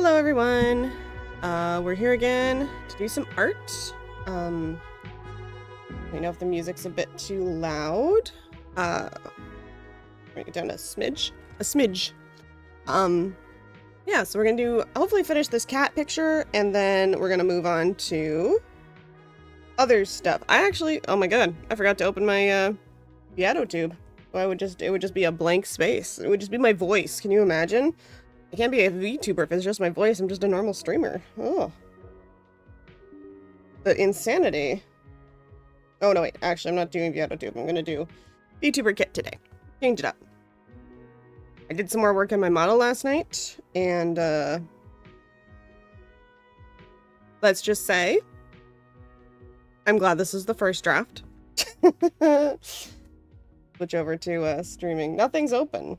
Hello everyone! We're here again to do some art. Let me know if the music's a bit too loud. Bring it down a smidge. Yeah, so we're gonna hopefully finish this cat picture, and then we're gonna move on to other stuff. Oh my god, I forgot to open my, Beato tube. So it would just be a blank space. It would just be my voice. Can you imagine? I can't be a VTuber if it's just my voice. I'm just a normal streamer. Oh. The insanity. Oh, no, wait. Actually, I'm not doing VTube. I'm gonna do VTuber Kit today. Change it up. I did some more work on my model last night, and, let's just say, I'm glad this is the first draft. Switch over to, streaming. Nothing's open.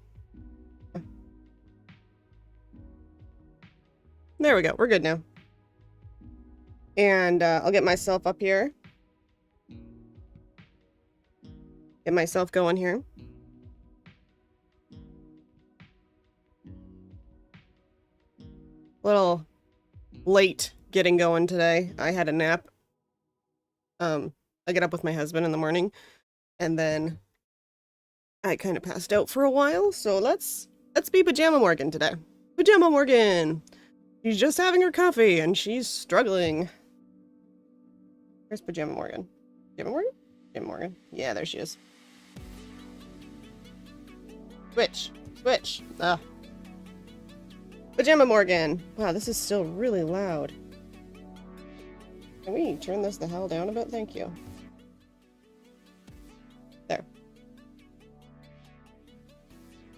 There we go. We're good now. And I'll get myself up here. Get myself going here. A little late getting going today. I had a nap. I get up with my husband in the morning, and then I kind of passed out for a while. So let's be Pajama Morgan today. Pajama Morgan. She's just having her coffee, and she's struggling. Where's Pajama Morgan? Pajama Morgan? Pajama Morgan. Yeah, there she is. Switch. Switch. Pajama Morgan. Wow, this is still really loud. Can we turn this the hell down a bit? Thank you. There.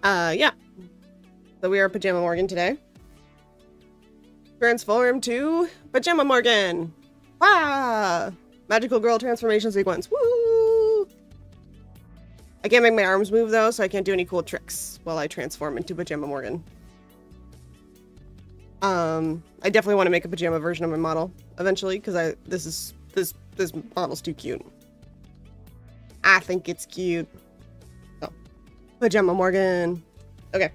Yeah. So we are Pajama Morgan today. Transform to Pajama Morgan! Ah! Magical girl transformation sequence. Woo! I can't make my arms move though, so I can't do any cool tricks while I transform into Pajama Morgan. I definitely want to make a pajama version of my model eventually, because this model's too cute. I think it's cute. Oh. Pajama Morgan. Okay.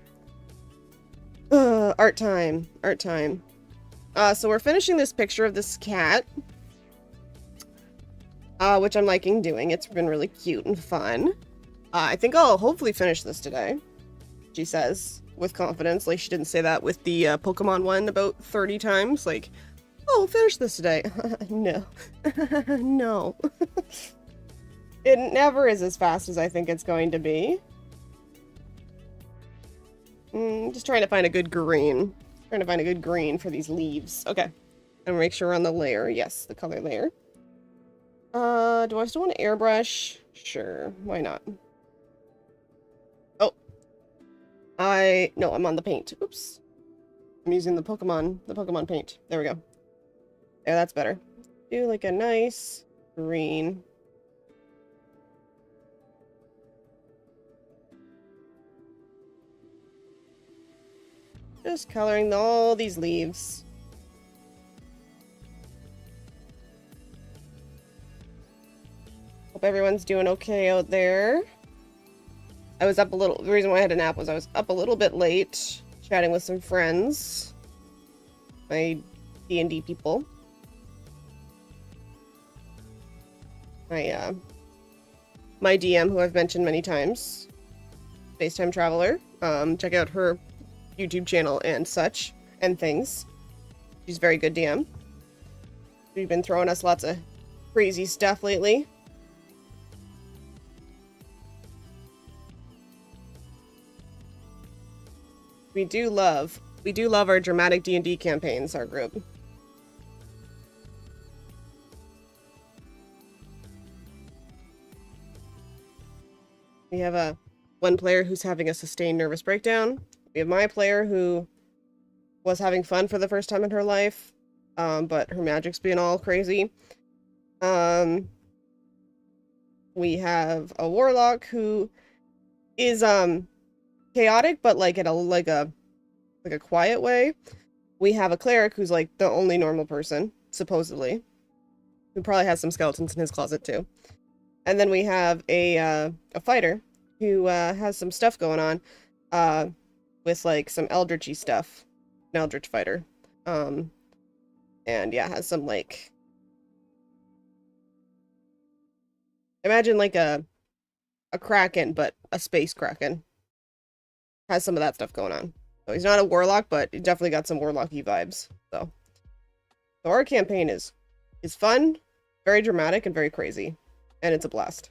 Art time. Art time. So we're finishing this picture of this cat, which I'm liking doing. It's been really cute and fun. I think I'll hopefully finish this today, she says, with confidence. Like, she didn't say that with the Pokemon one about 30 times. Like, oh, I'll finish this today. No. No. It never is as fast as I think it's going to be. Just trying to find a good green. Trying to find a good green for these leaves. Okay. And make sure we're on the layer. Yes, the color layer. Do I still want to airbrush? Sure. Why not? Oh. No, I'm on the paint. Oops. I'm using the Pokemon paint. There we go. Yeah, that's better. Do like a nice green. Just coloring all these leaves. Hope everyone's doing okay out there. I was up a little. The reason why I had a nap was I was up a little bit late, chatting with some friends. My D&D people. My DM, who I've mentioned many times. FaceTime Traveler. Check out her YouTube channel and such and things. She's a very good DM. She's been throwing us lots of crazy stuff lately. We do love our dramatic D&D campaigns, our group. We have one player who's having a sustained nervous breakdown. We have my player who was having fun for the first time in her life, but her magic's being all crazy. We have a warlock who is chaotic, but like in a quiet way. We have a cleric who's like the only normal person, supposedly, who probably has some skeletons in his closet too. And then we have a fighter who has some stuff going on. With like some eldritchy stuff. An eldritch fighter. And yeah, has some like, imagine like a kraken, but a space kraken. Has some of that stuff going on. So he's not a warlock, but he definitely got some warlocky vibes. So our campaign is fun, very dramatic, and very crazy, and it's a blast.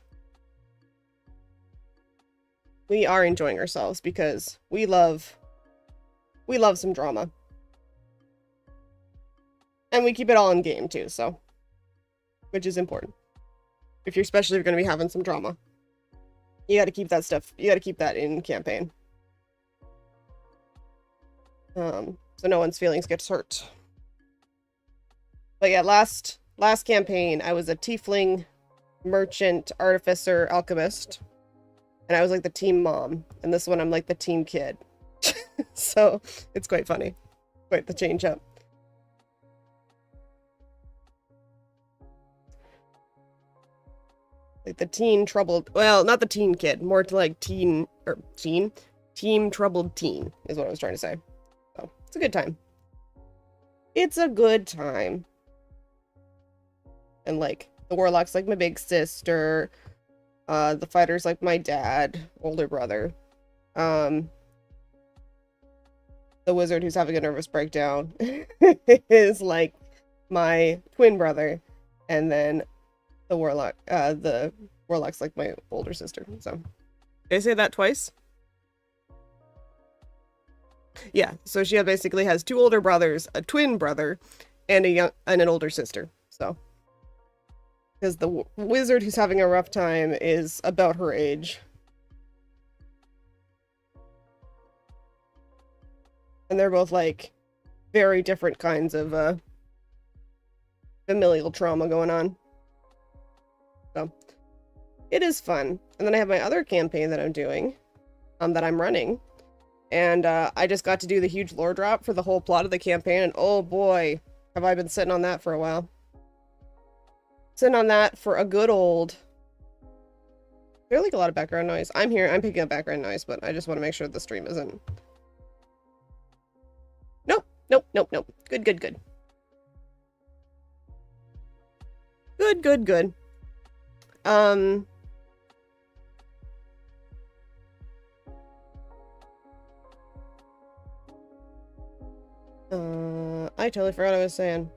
We are enjoying ourselves because we love some drama. And we keep it all in game too, so, which is important. Especially if you're going to be having some drama. You got to keep that stuff, you got to keep that in campaign. So no one's feelings gets hurt. But yeah, last campaign, I was a tiefling, merchant, artificer, alchemist. And I was like the team mom. And this one, I'm like the team kid. So it's quite funny. Quite the change up. Like the teen troubled, well, not the teen kid, more to like team troubled teen is what I was trying to say. So it's a good time. It's a good time. And like the warlock's like my big sister. The fighter's like my dad, older brother. The wizard who's having a nervous breakdown is like my twin brother. And then the warlock's like my older sister. So did I say that twice? Yeah, so she basically has two older brothers, a twin brother, and an older sister. So because the wizard who's having a rough time is about her age. And they're both like very different kinds of familial trauma going on. So it is fun. And then I have my other campaign that I'm doing, that I'm running. And I just got to do the huge lore drop for the whole plot of the campaign. And oh boy, have I been sitting on that for a while. Sitting on that for a good old... There's like a lot of background noise. I'm here, I'm picking up background noise, but I just want to make sure the stream isn't... Nope, nope, nope, nope. Good, good, good. Good, good, good. I totally forgot what I was saying.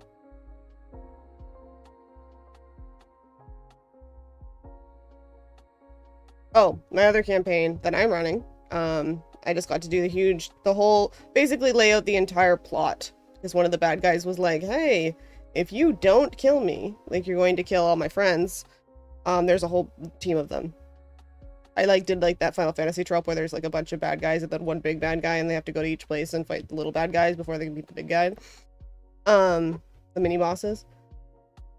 Oh, my other campaign that I'm running, I just got to do basically lay out the entire plot. Because one of the bad guys was like, hey, if you don't kill me, like you're going to kill all my friends, there's a whole team of them. I did that Final Fantasy trope where there's like a bunch of bad guys and then one big bad guy and they have to go to each place and fight the little bad guys before they can beat the big guy. The mini bosses.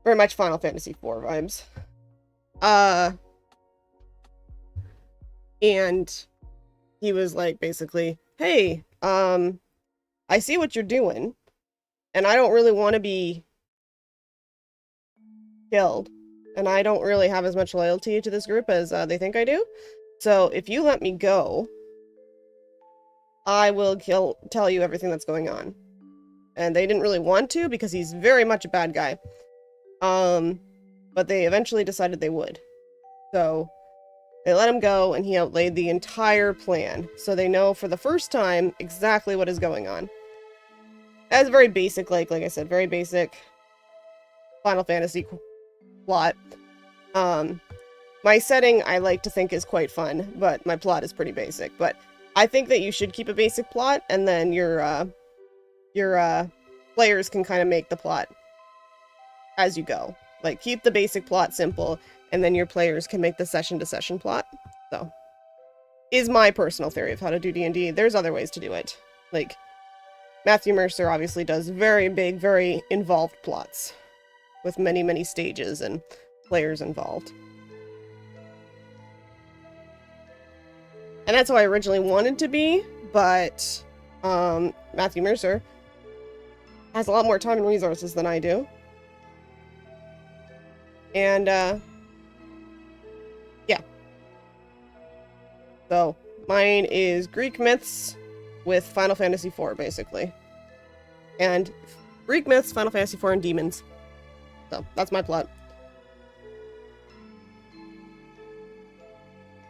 Very much Final Fantasy IV vibes. And he was like, basically, hey, I see what you're doing, and I don't really want to be killed, and I don't really have as much loyalty to this group as they think I do. So if you let me go, I will tell you everything that's going on. And they didn't really want to because he's very much a bad guy. But they eventually decided they would. So they let him go, and he outlaid the entire plan. So they know for the first time exactly what is going on. That's very basic, like I said, very basic Final Fantasy plot. My setting I like to think is quite fun, but my plot is pretty basic. But I think that you should keep a basic plot, and then your players can kind of make the plot as you go. Like, keep the basic plot simple, and then your players can make the session-to-session plot. So, is my personal theory of how to do D&D. There's other ways to do it. Like, Matthew Mercer obviously does very big, very involved plots, with many, many stages and players involved. And that's how I originally wanted to be, but Matthew Mercer has a lot more time and resources than I do. And, yeah. So, mine is Greek myths with Final Fantasy IV, basically. And Greek myths, Final Fantasy IV, and demons. So, that's my plot.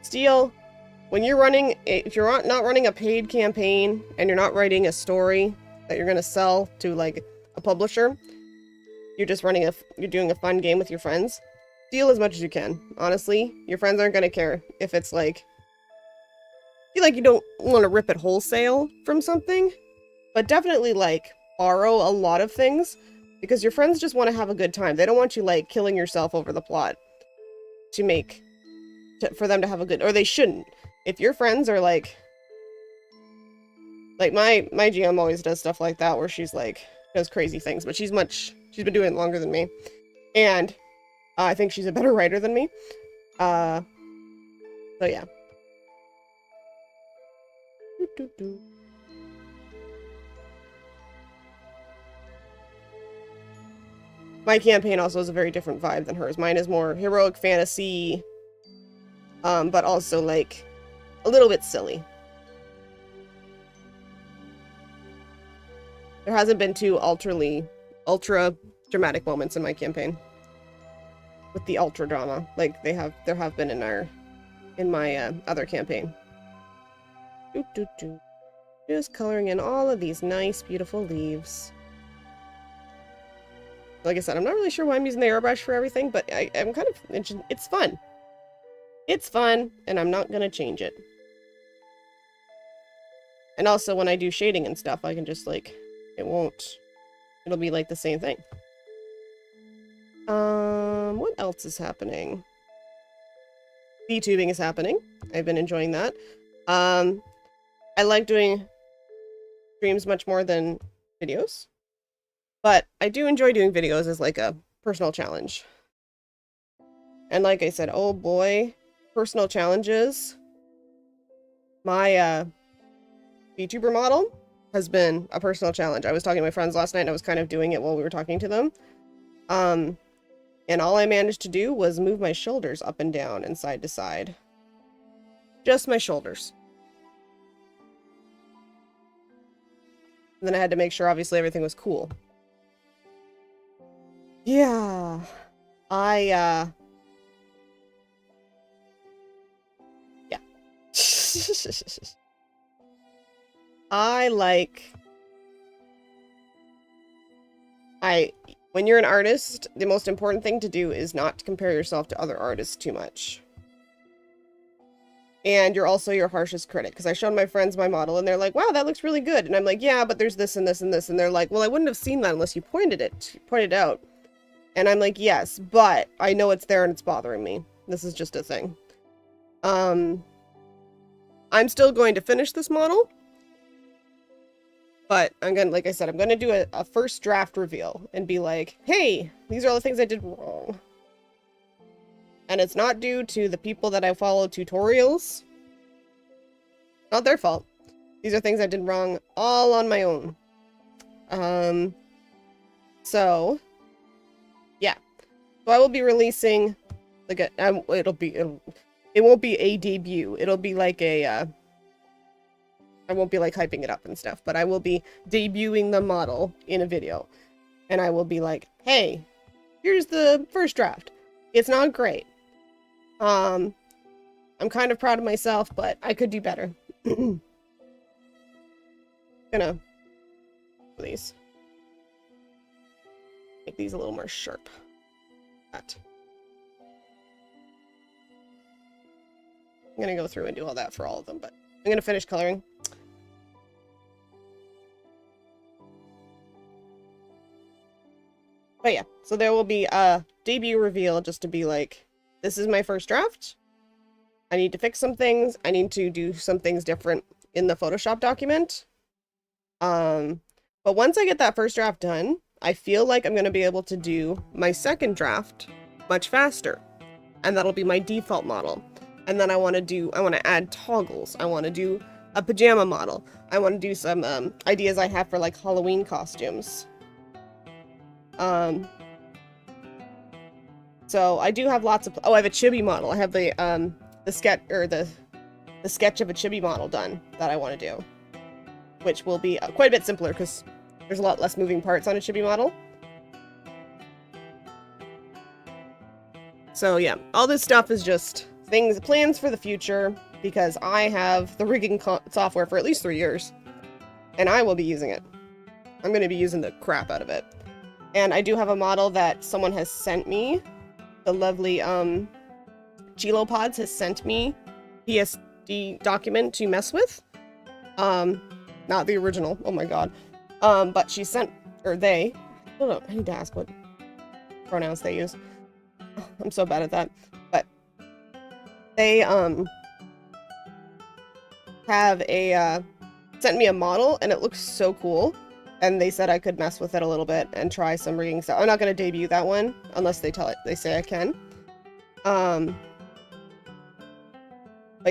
Steel, when you're running, if you're not running a paid campaign and you're not writing a story that you're gonna sell to like a publisher, you're just running you're doing a fun game with your friends. Steal as much as you can. Honestly, your friends aren't gonna care if it's like, feel like you don't want to rip it wholesale from something, but definitely like borrow a lot of things because your friends just want to have a good time. They don't want you like killing yourself over the plot for them to have a good, or they shouldn't. If your friends are like my GM always does stuff like that where she's like does crazy things, but she's been doing it longer than me, and I think she's a better writer than me. So yeah. My campaign also has a very different vibe than hers. Mine is more heroic fantasy, but also like a little bit silly. There hasn't been two ultra dramatic moments in my campaign with the ultra drama like there have been in my other campaign. Just coloring in all of these nice, beautiful leaves. Like I said, I'm not really sure why I'm using the airbrush for everything, but I'm kind of interested. It's fun. It's fun, and I'm not gonna change it. And also, when I do shading and stuff, I can just like, it'll be like the same thing. What else is happening? VTubing is happening. I've been enjoying that. I like doing streams much more than videos, but I do enjoy doing videos as like a personal challenge. And like I said, oh boy, personal challenges. My VTuber model has been a personal challenge. I was talking to my friends last night and I was kind of doing it while we were talking to them. And all I managed to do was move my shoulders up and down and side to side. Just my shoulders. And then I had to make sure, obviously, everything was cool. Yeah. Yeah. When you're an artist, the most important thing to do is not to compare yourself to other artists too much. And you're also your harshest critic. Because I showed my friends my model and they're like, wow, that looks really good. And I'm like, yeah, but there's this and this and this. And they're like, well, I wouldn't have seen that unless you pointed it out. And I'm like, yes, but I know it's there and it's bothering me. This is just a thing. I'm still going to finish this model. But I'm gonna, like I said, I'm gonna do a first draft reveal and be like, hey, these are all the things I did wrong. And it's not due to the people that I follow tutorials. Not their fault. These are things I did wrong all on my own. So yeah. So I will be releasing like it won't be a debut. It'll be like a I won't be like hyping it up and stuff, but I will be debuting the model in a video. And I will be like, hey, here's the first draft. It's not great. I'm kind of proud of myself, but I could do better. Gonna please make these a little more sharp. That. I'm gonna go through and do all that for all of them, but I'm gonna finish coloring. But yeah, so there will be a debut reveal just to be like, this is my first draft. I need to fix some things. I need to do some things different in the Photoshop document. But once I get that first draft done, I feel like I'm going to be able to do my second draft much faster. And that'll be my default model. And then I want to add toggles. I want to do a pajama model. I want to do some ideas I have for like Halloween costumes. So I do have lots of, I have a chibi model. I have the sketch, or the sketch of a chibi model done that I want to do, which will be quite a bit simpler because There's a lot less moving parts on a chibi model. So yeah, all this stuff is just plans for the future, because I have the rigging software for at least 3 years, and I will be using it. I'm going to be using the crap out of it. And I do have a model that someone has sent me. The lovely Gilopods has sent me PSD document to mess with. Not the original. Oh my god. But she sent, or they, I don't know, I need to ask what pronouns they use. I'm so bad at that. But they have a sent me a model, and it looks so cool. And they said I could mess with it a little bit and try some rigging stuff. I'm not going to debut that one unless they say I can. But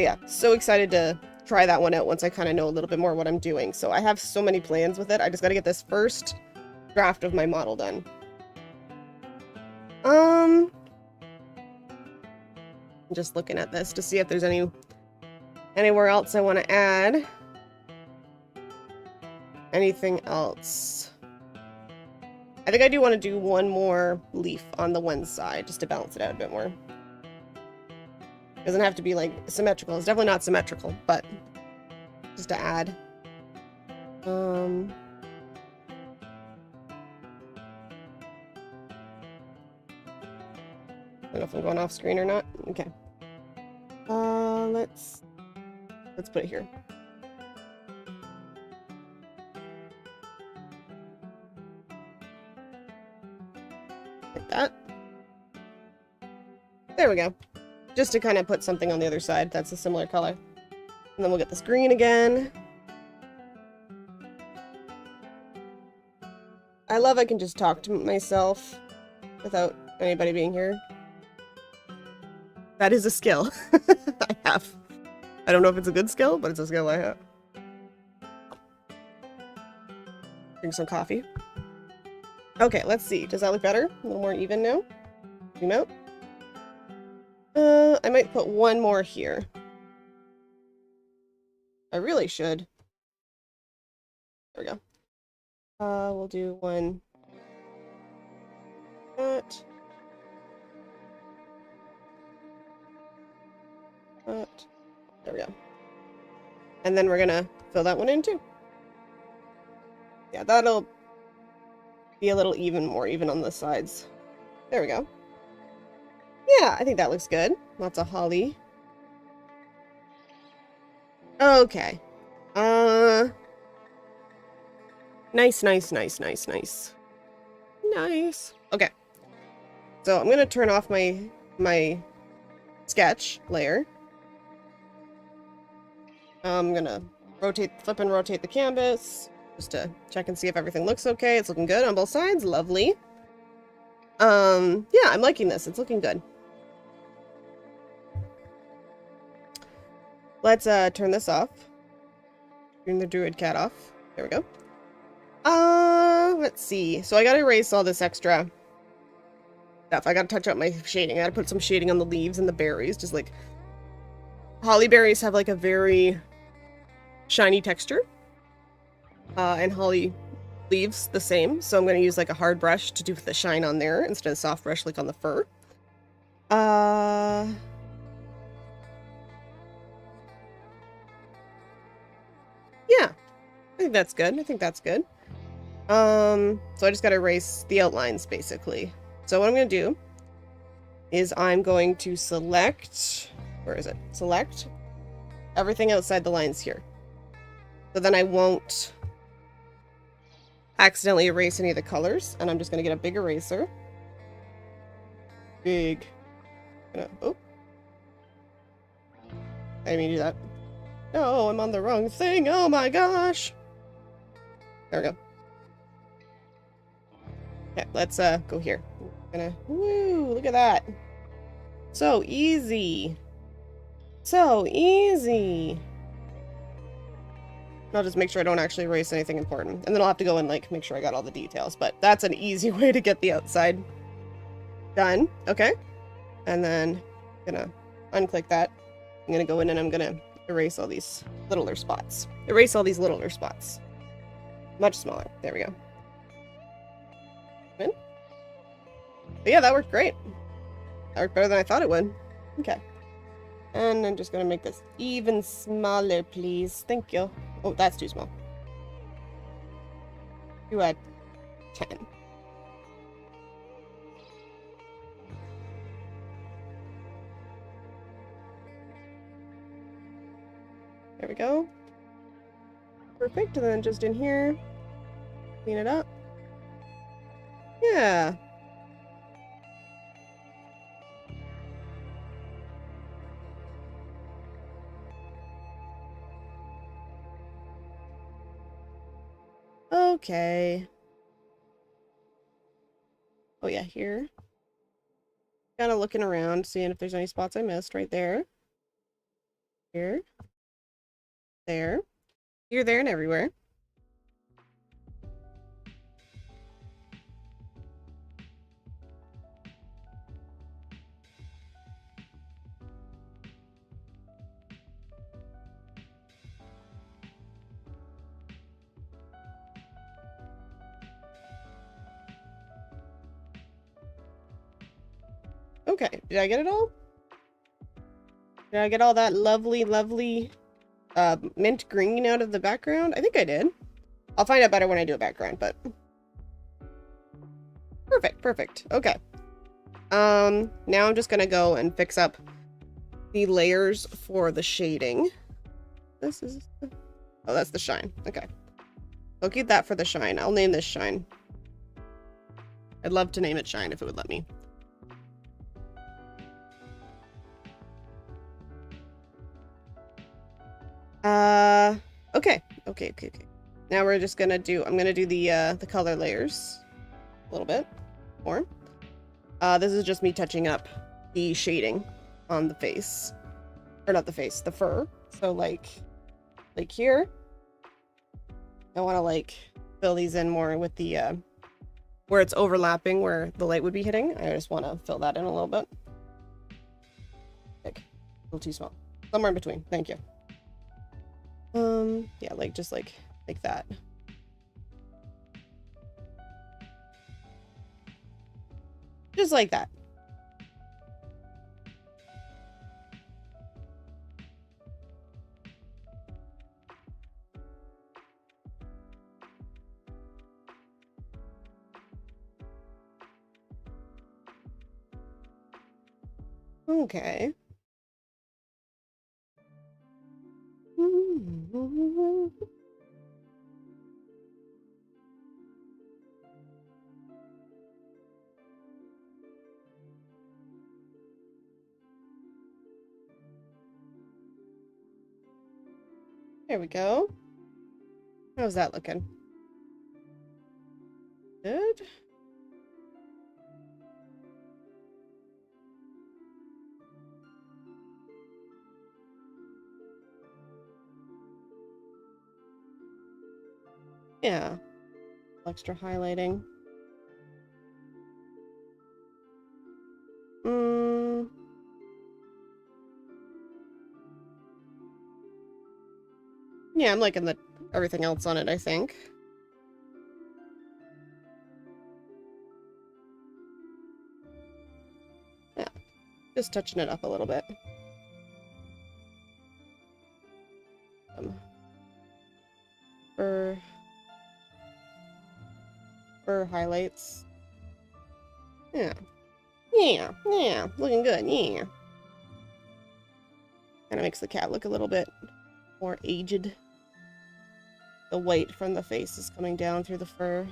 yeah, so excited to try that one out once I kind of know a little bit more what I'm doing. So I have so many plans with it. I just got to get this first draft of my model done. I'm just looking at this to see if there's anywhere else I want to add. Anything else? I think I do want to do one more leaf on the one side just to balance it out a bit more. Doesn't have to be like symmetrical. It's definitely not symmetrical, but just to add. I don't know if I'm going off screen or not. Okay. Let's put it here. Like that. There we go. Just to kind of put something on the other side that's a similar color. And then we'll get this green again. I love I can just talk to myself without anybody being here. That is a skill I have. I don't know if it's a good skill, but it's a skill I have. Drink some coffee. Okay, let's see. Does that look better? A little more even now? Zoom out. I might put one more here. I really should. There we go. We'll do one. That. That. There we go. And then we're gonna fill that one in too. Yeah, that'll be a little more even on the sides. There we go. Yeah, I think that looks good. Lots of holly. Okay. Nice. Nice. Okay. So I'm gonna turn off my sketch layer. I'm gonna flip and rotate the canvas just to check and see if everything looks okay. It's looking good on both sides. Lovely. Yeah, I'm liking this. It's looking good. Let's turn this off. Turn the Druid Cat off. There we go. Let's see. So I gotta erase all this extra stuff. I gotta touch up my shading. I gotta put some shading on the leaves and the berries. Just like holly berries have like a very shiny texture. And holly leaves the same. So I'm gonna use like a hard brush to do the shine on there instead of soft brush like on the fur. Yeah, I think that's good. So I just gotta erase the outlines basically. So what I'm gonna do is I'm going to select, where is it? Select everything outside the lines here. So then I won't accidentally erase any of the colors, and I'm just gonna get a big eraser. Oh. I didn't mean to do that. No, I'm on the wrong thing. Oh my gosh. There we go. Okay, let's go here. Woo, look at that. So easy. So easy. I'll just make sure I don't actually erase anything important. And then I'll have to go and like make sure I got all the details. But that's an easy way to get the outside done. Okay. And then I'm gonna unclick that. I'm gonna go in and I'm gonna erase all these littler spots. Erase all these littler spots. Much smaller. There we go. But yeah, that worked great. That worked better than I thought it would. Okay. And I'm just gonna make this even smaller, please. Thank you. Oh, that's too small. Do a 10. There we go. Perfect. And then just in here, clean it up. Yeah. Okay. Oh yeah, here. Kind of looking around, seeing if there's any spots I missed right there. Here. There. Here, there, and everywhere. Okay, did I get it all? Did I get all that lovely, lovely mint green out of the background? I think I did. I'll find out better when I do a background, but... Perfect, perfect. Okay. Now I'm just gonna go and fix up the layers for the shading. This is... Oh, that's the shine. Okay. I'll keep that for the shine. I'll name this shine. I'd love to name it shine if it would let me. Okay. Now we're just gonna do, I'm gonna do the color layers a little bit more. This is just me touching up the shading on the face. Or not the face, the fur. So like here. I wanna like fill these in more with the, where it's overlapping where the light would be hitting. I just wanna fill that in a little bit. Big. A little too small. Somewhere in between, thank you. Yeah, like, just like that. Just like that. Okay. There we go. How's that looking? Good. Yeah. Extra highlighting. Yeah, I'm liking everything else on it, I think. Yeah. Just touching it up a little bit. For highlights. Yeah. Looking good, yeah. Kind of makes the cat look a little bit more aged. The white from the face is coming down through the fur.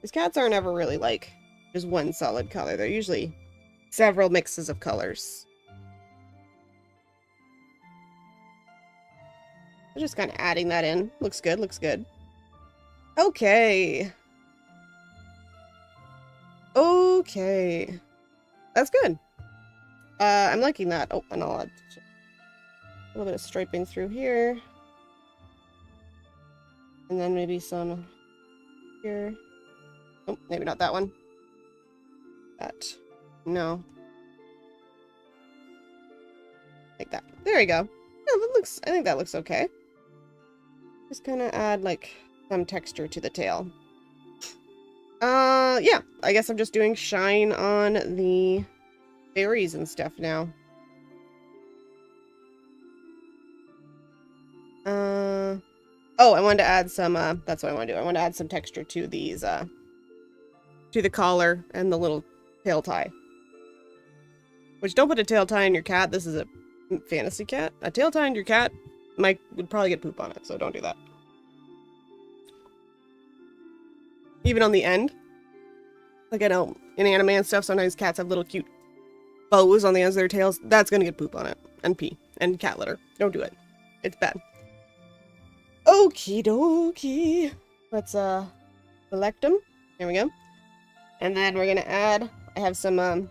These cats aren't ever really like just one solid color. They're usually several mixes of colors. I'm just kind of adding that in. Looks good, looks good. Okay. Okay. That's good. I'm liking that. Oh, and I'll add a little bit of striping through here. And then maybe some here. Oh, maybe not that one. That. No. Like that. There we go. Yeah, that looks, I think that looks okay. Just kind of add like some texture to the tail. Yeah. I guess I'm just doing shine on the berries and stuff now. Oh, I wanted to add some, that's what I want to do. I want to add some texture to these, to the collar and the little tail tie. Which, don't put a tail tie on your cat. This is a fantasy cat. A tail tie on your cat would probably get poop on it, so don't do that. Even on the end. Like, I know, in anime and stuff, sometimes cats have little cute bows on the ends of their tails. That's gonna get poop on it. And pee. And cat litter. Don't do it. It's bad. Okie dokie. Let's, select them. There we go. And then we're gonna add, I have some,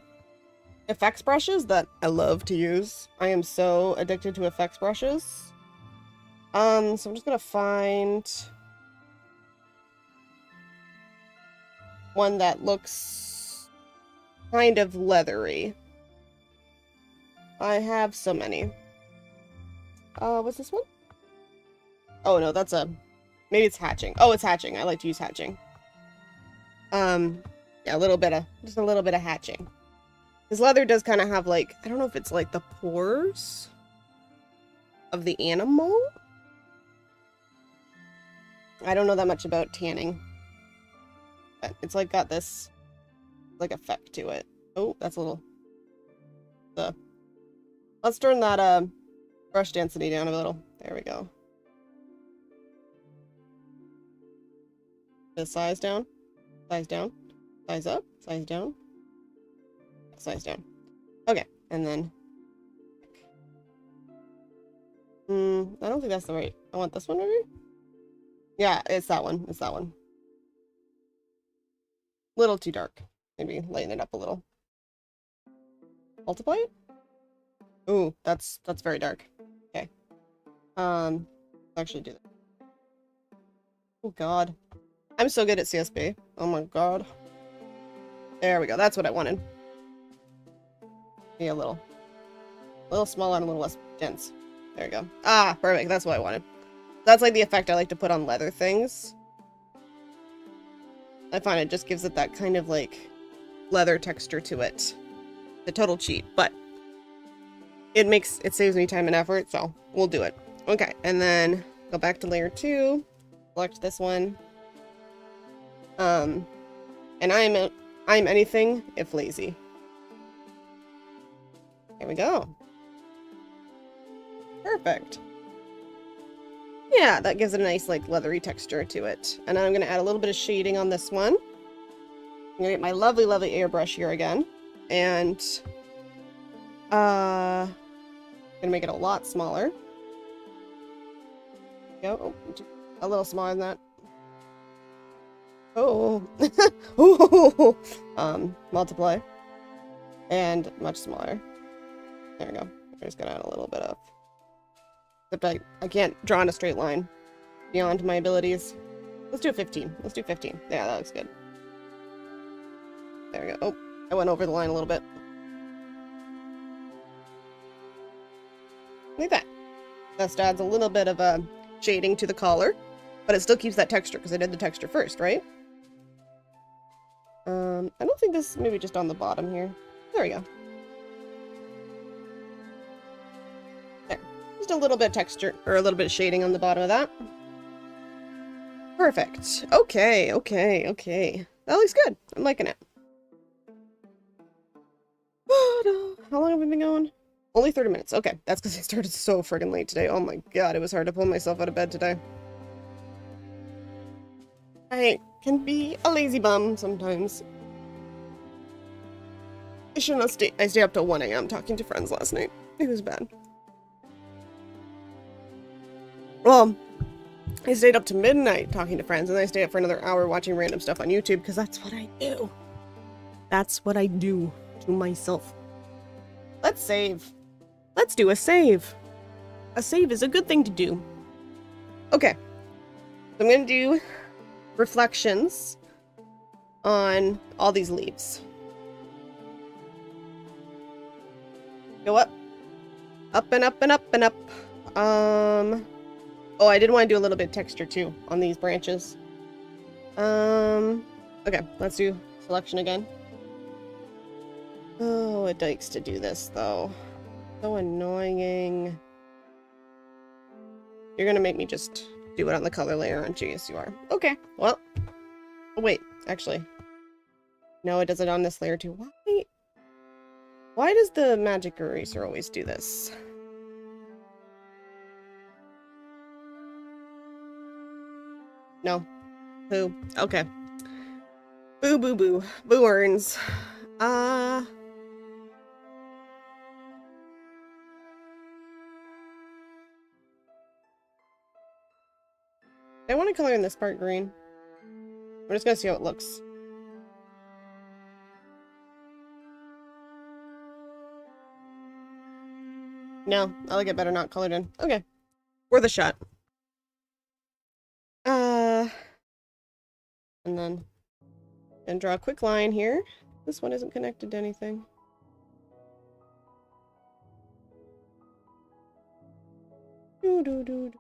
effects brushes that I love to use. I am so addicted to effects brushes. So I'm just gonna find one that looks kind of leathery. I have so many. What's this one? Oh no, that's maybe it's hatching. Oh, it's hatching. I like to use hatching. Yeah, just a little bit of hatching. This leather does kind of have like, I don't know if it's like the pores of the animal. I don't know that much about tanning. But it's like got this like effect to it. Oh, that's a little. Let's turn that brush density down a little. There we go. The size down, size down, size up, size down, size down. Okay, and then I don't think that's the right. I want this one maybe. Yeah, it's that one. It's that one. Little too dark. Maybe lighten it up a little. Multiply it. Ooh, that's very dark. Okay. Actually do that. Oh God, I'm so good at CSB. Oh my God. There we go. That's what I wanted. Be a little smaller and a little less dense. There we go. Ah, perfect. That's what I wanted. That's like the effect I like to put on leather things. I find it just gives it that kind of like leather texture to it. The total cheat, but it saves me time and effort, so we'll do it. Okay, and then go back to layer 2, select this one. And I'm anything if lazy. There we go. Perfect. Yeah, that gives it a nice like leathery texture to it. And then I'm gonna add a little bit of shading on this one. I'm gonna get my lovely, lovely airbrush here again. And gonna make it a lot smaller. Go. Oh, a little smaller than that. Oh. Multiply. And much smaller. There we go. I'm just gonna add a little bit of. Except I can't draw in a straight line beyond my abilities. Let's do 15. Let's do 15. Yeah, that looks good. There we go. Oh, I went over the line a little bit. Like that. Just adds a little bit of shading to the collar, but it still keeps that texture because I did the texture first, right? I don't think this, maybe just on the bottom here. There we go. There. Just a little bit of texture, or a little bit of shading on the bottom of that. Perfect. Okay, okay, okay. That looks good. I'm liking it. How long have we been going? Only 30 minutes. Okay, that's because I started so friggin' late today. Oh my God, it was hard to pull myself out of bed today. I can be a lazy bum sometimes. I shouldn't have stayed. I stayed up till 1 AM talking to friends last night. It was bad. Well, I stayed up to midnight talking to friends, and then I stayed up for another hour watching random stuff on YouTube, because that's what I do. That's what I do to myself. Let's save. Let's do a save. A save is a good thing to do. Okay. So I'm going to do reflections on all these leaves. Go up. Up and up and up and up. Oh, I did want to do a little bit of texture too on these branches. Okay, let's do selection again. Oh, it likes to do this, though. So annoying. You're gonna make me just do it on the color layer, aren't you? Yes, you are. Okay, well. Oh, wait, actually. No, it does it on this layer, too. Why? Why does the magic eraser always do this? No. Boo. Okay. Boo, boo, boo. Boo earns. I want to color in this part green. We're just gonna see how it looks. No, I like it better not colored in. Okay. Worth a shot. And then and draw a quick line here. This one isn't connected to anything. Do do do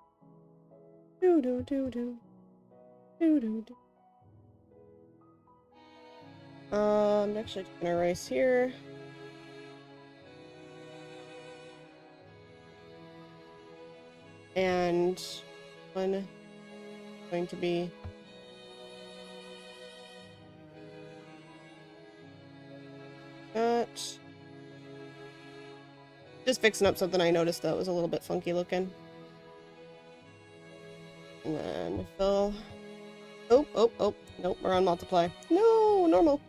do do do do do do do. I'm actually just gonna erase here. And one is going to be that. Just fixing up something I noticed that was a little bit funky looking. And then fill. Oh, oh, oh. Nope, we're on multiply. No, normal.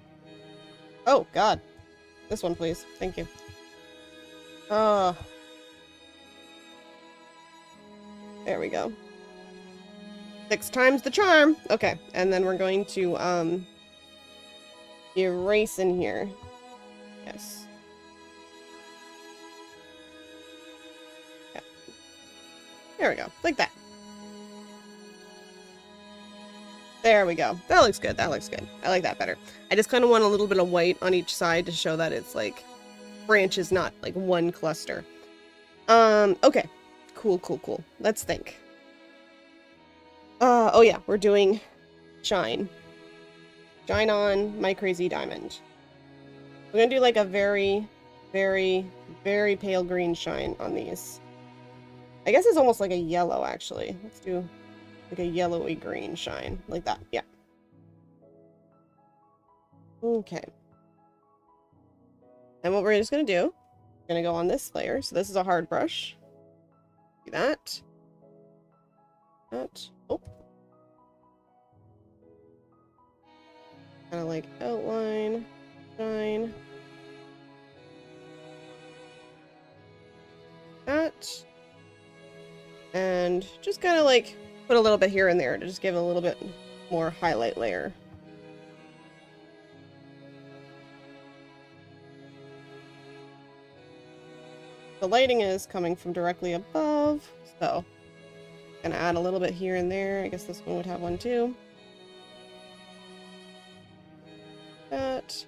Oh, God. This one, please. Thank you. There we go. 6 times the charm. Okay, and then we're going to, erase in here. Yes. Yeah. There we go. Like that. There we go. That looks good. That looks good. I like that better. I just kind of want a little bit of white on each side to show that it's like branches, not like one cluster. Okay. Cool, cool, cool. Let's think. Oh yeah, we're doing shine. Shine on my crazy diamond. We're gonna do like a very, very, very pale green shine on these. I guess it's almost like a yellow, actually. Let's do like a yellowy green shine. Like that, yeah. Okay. And what we're just gonna do, we're gonna go on this layer. So this is a hard brush. Do that. That. Oh. Kind of like outline, shine. That. And just kind of like put a little bit here and there to just give a little bit more highlight layer. The lighting is coming from directly above, so gonna add a little bit here and there. I guess this one would have one too. That.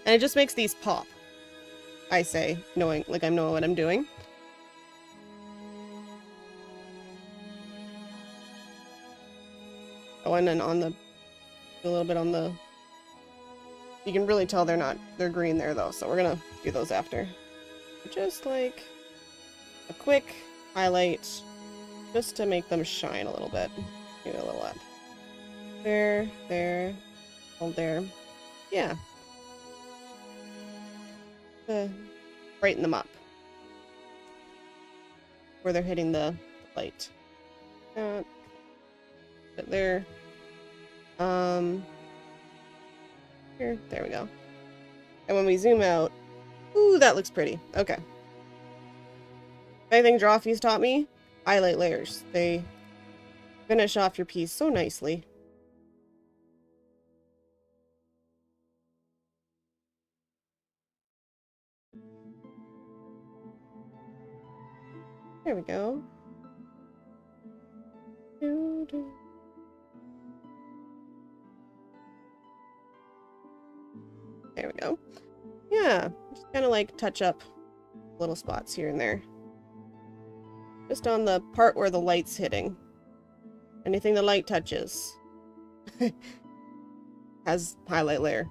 And it just makes these pop. I say, knowing, like I know what I'm doing. Oh, and then on the, a little bit on the, you can really tell they're green there though, so we're gonna do those after. Just like a quick highlight, just to make them shine a little bit. Maybe a little up. There, there, hold there. Yeah. Brighten them up. Where they're hitting the light. Put it there. Here, there we go. And when we zoom out, ooh, that looks pretty. Okay. If anything Drawfee's taught me, highlight layers. They finish off your piece so nicely. There we go. There we go. Yeah, just kind of like touch up little spots here and there. Just on the part where the light's hitting. Anything the light touches. has highlight layer.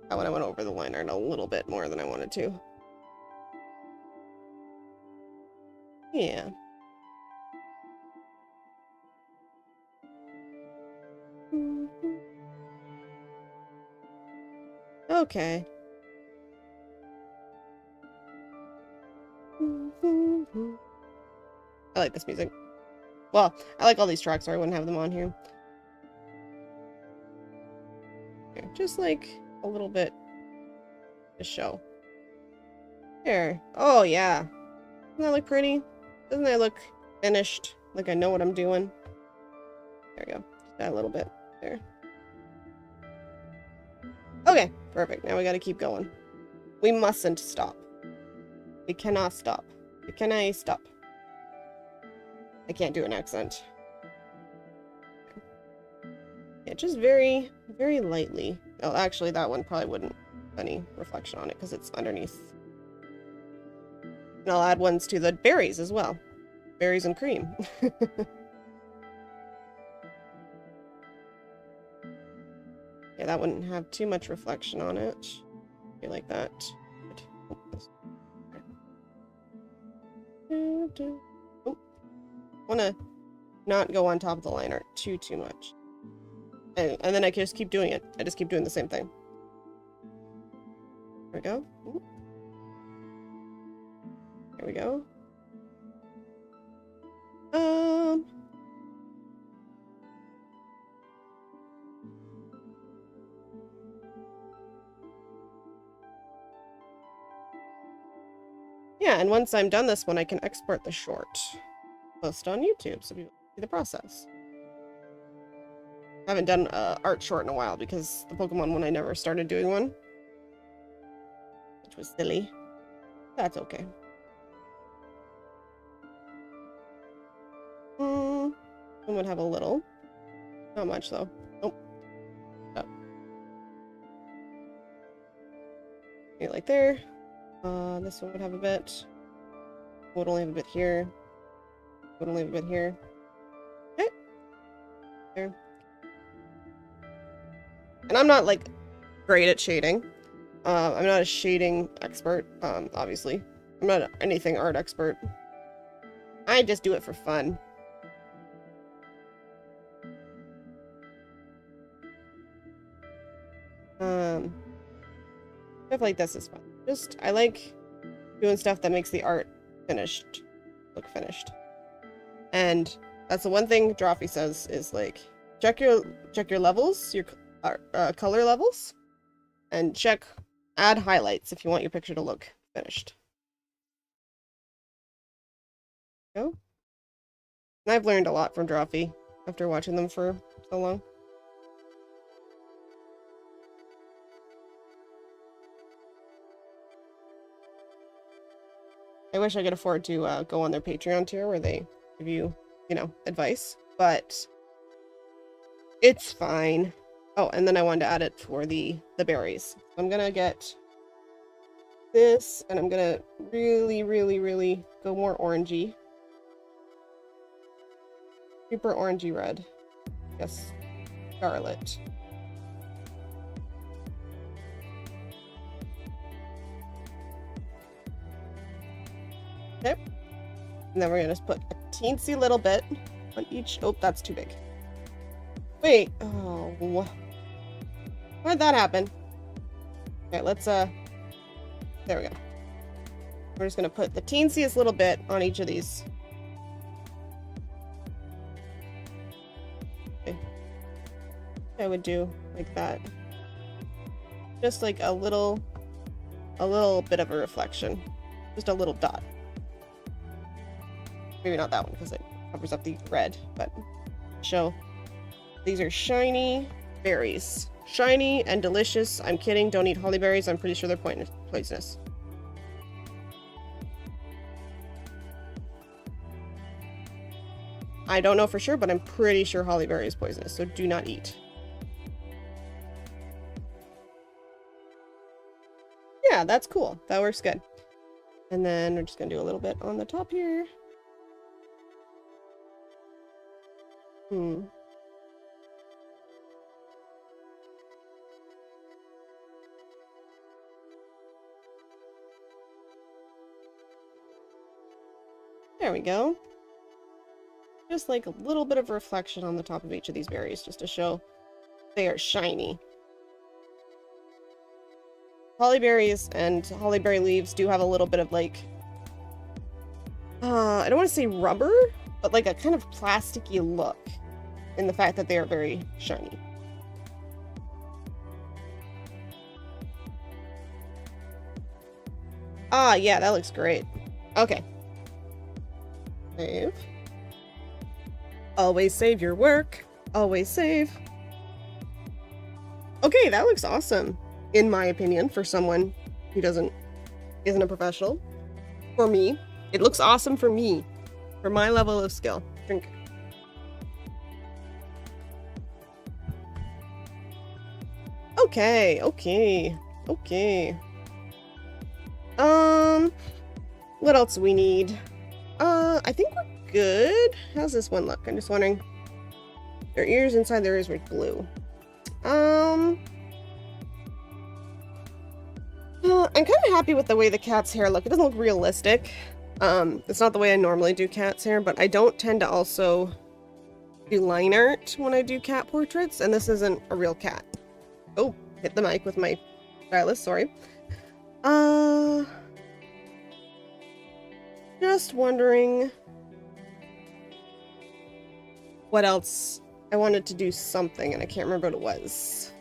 That one I went over the line art a little bit more than I wanted to. Yeah. Okay. I like this music. Well, I like all these tracks, or I wouldn't have them on here. Here, just like a little bit to show. There. Oh, yeah. Doesn't that look pretty? Doesn't that look finished? Like I know what I'm doing? There we go. Just that a little bit there. Okay, perfect. Now we gotta keep going. We mustn't stop. We cannot stop. We cannot stop. I can't do an accent. Yeah, just very, very lightly. Oh, actually, that one probably wouldn't have any reflection on it because it's underneath. And I'll add ones to the berries as well. Berries and cream. Yeah, that wouldn't have too much reflection on it. Feel like that. Oh, wanna not go on top of the line art too much. And then I can just keep doing it. I just keep doing the same thing. There we go. Ooh. There we go. Yeah, and once I'm done this one, I can export the short. Post on YouTube so people see the process. I haven't done art short in a while because the Pokemon one I never started doing one. Which was silly. That's okay. One would have a little. Not much though. Nope. Oh. Maybe like there. This one would have a bit. Would only have a bit here. Would only have a bit here. Okay. There. And I'm not like great at shading. I'm not a shading expert, obviously. I'm not anything art expert. I just do it for fun. Stuff like this is fun. I like doing stuff that makes the art finished. Look finished. And that's the one thing Drawfee says is like, check your levels, your color levels, and add highlights if you want your picture to look finished. Go. And I've learned a lot from Drawfee after watching them for so long. I wish I could afford to go on their Patreon tier where they give you, advice, but it's fine. Oh, and then I wanted to add it for the berries. I'm gonna get this, and I'm gonna really, really, really go more orangey. Super orangey red. Yes, scarlet. Okay. And then we're gonna just put a teensy little bit on each. Oh, that's too big. Wait. Oh. Why'd that happen? Okay, let's, there we go. We're just gonna put the teensiest little bit on each of these. Okay. I would do like that. Just like a little bit of a reflection. Just a little dot. Maybe not that one because it covers up the red, but show. These are shiny berries. Shiny and delicious. I'm kidding. Don't eat holly berries. I'm pretty sure they're poisonous. I don't know for sure, but I'm pretty sure holly berry is poisonous, so do not eat. Yeah, that's cool. That works good. And then we're just gonna do a little bit on the top here. There we go. Just like a little bit of reflection on the top of each of these berries, just to show they are shiny. Hollyberries and hollyberry leaves do have a little bit of like, I don't want to say rubber, but like a kind of plasticky look in the fact that they are very shiny. Ah, yeah, that looks great. Okay. Save. Always save your work. Always save. Okay, that looks awesome. In my opinion, for someone who isn't a professional. For me, it looks awesome for me. For my level of skill. Drink. Okay. What else do we need? I think we're good. How's this one look? I'm just wondering. Their ears inside their ears were blue. I'm kind of happy with the way the cat's hair look. It doesn't look realistic. It's not the way I normally do cat's hair, but I don't tend to also do line art when I do cat portraits, and this isn't a real cat. Oh, hit the mic with my stylus, sorry. Just wondering what else. I wanted to do something and I can't remember what it was.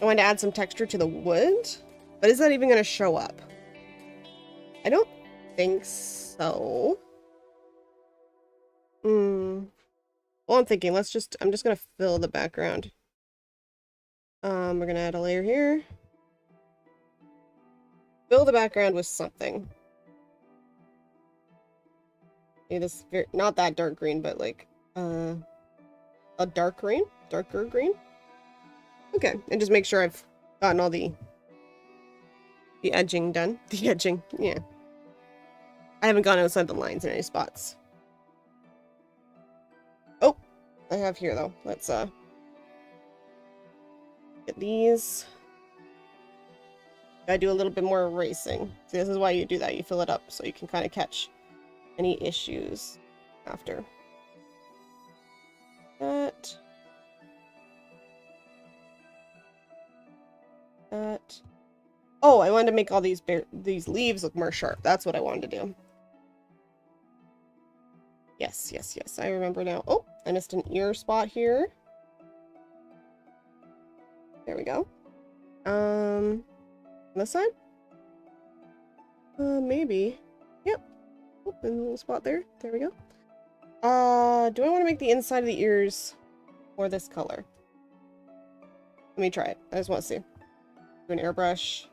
I wanted to add some texture to the wood, but is that even going to show up? I don't think so. Well, I'm thinking, I'm just going to fill the background. We're going to add a layer here. Fill the background with something. Maybe this, not that dark green, but like, a darker green. Okay, and just make sure I've gotten all the edging done. The edging, yeah. I haven't gone outside the lines in any spots. Oh, I have here though. Let's get these. Gotta do a little bit more erasing. See, this is why you do that. You fill it up so you can kind of catch any issues after. That. Oh, I wanted to make all these leaves look more sharp. That's what I wanted to do. Yes. I remember now. Oh, I missed an ear spot here. There we go. On this side? Maybe. Yep. Oh, and a little spot there. There we go. Do I want to make the inside of the ears more this color? Let me try it. I just want to see. Do an airbrush.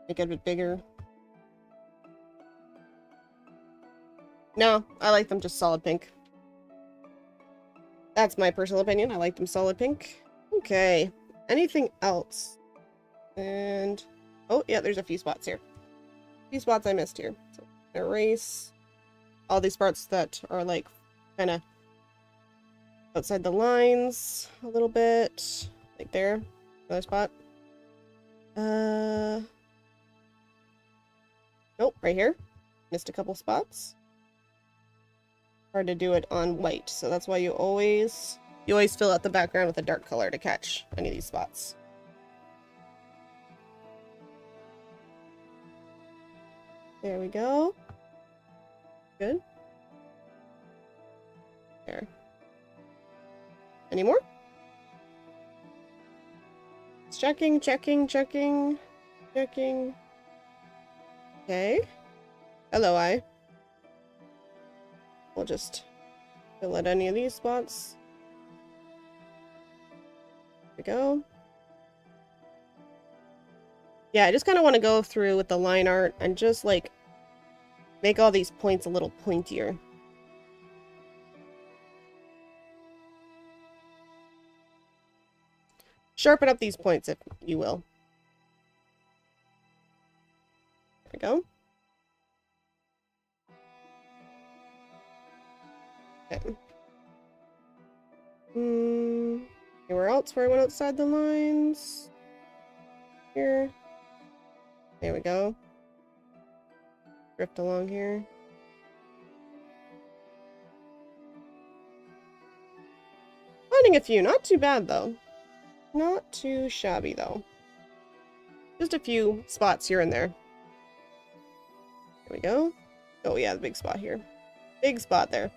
Make it a bit bigger. No, I like them just solid pink. That's my personal opinion. I like them solid pink. Okay. Anything else? And oh yeah, there's a few spots here. A few spots I missed here. So erase all these parts that are like kind of outside the lines a little bit. Like there. Another spot. Nope, right here. Missed a couple spots. Hard to do it on white, so that's why you always fill out the background with a dark color to catch any of these spots. There we go. Good. There. Any more? It's checking. Okay. Hello, eye. We'll just fill out any of these spots. There we go. Yeah, I just kind of want to go through with the line art and just like make all these points a little pointier. Sharpen up these points if you will. There we go. Okay. Anywhere else where I went outside the lines? Here. There we go. drift along here. Finding a few, not too bad though. Not too shabby though. Just a few spots here and there. There we go. Oh yeah, the big spot here. Big spot there.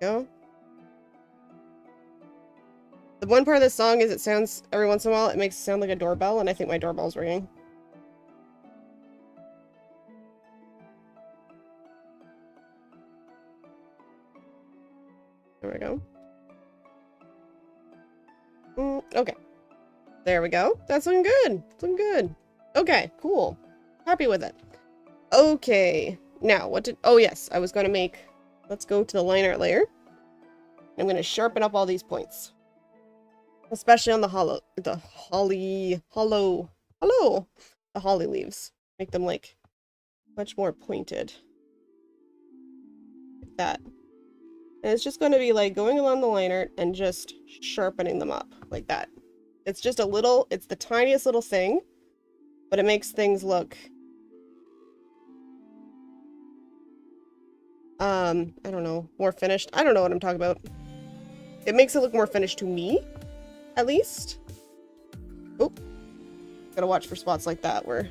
Go. The one part of this song is it sounds, every once in a while, it makes it sound like a doorbell, and I think my doorbell's ringing. There we go. Okay. There we go. That's looking good. It's looking good. Okay, cool. Happy with it. Okay. Now, what did... Oh, yes. I was going to make... Let's go to the line art layer. I'm going to sharpen up all these points. Especially on the hollow... The holly leaves. Make them, like, much more pointed. Like that. And it's just going to be like going along the line art and just sharpening them up like that. It's just a little, it's the tiniest little thing, but it makes things look, I don't know, more finished. I don't know what I'm talking about. It makes it look more finished to me, at least. Oh, gotta watch for spots like that where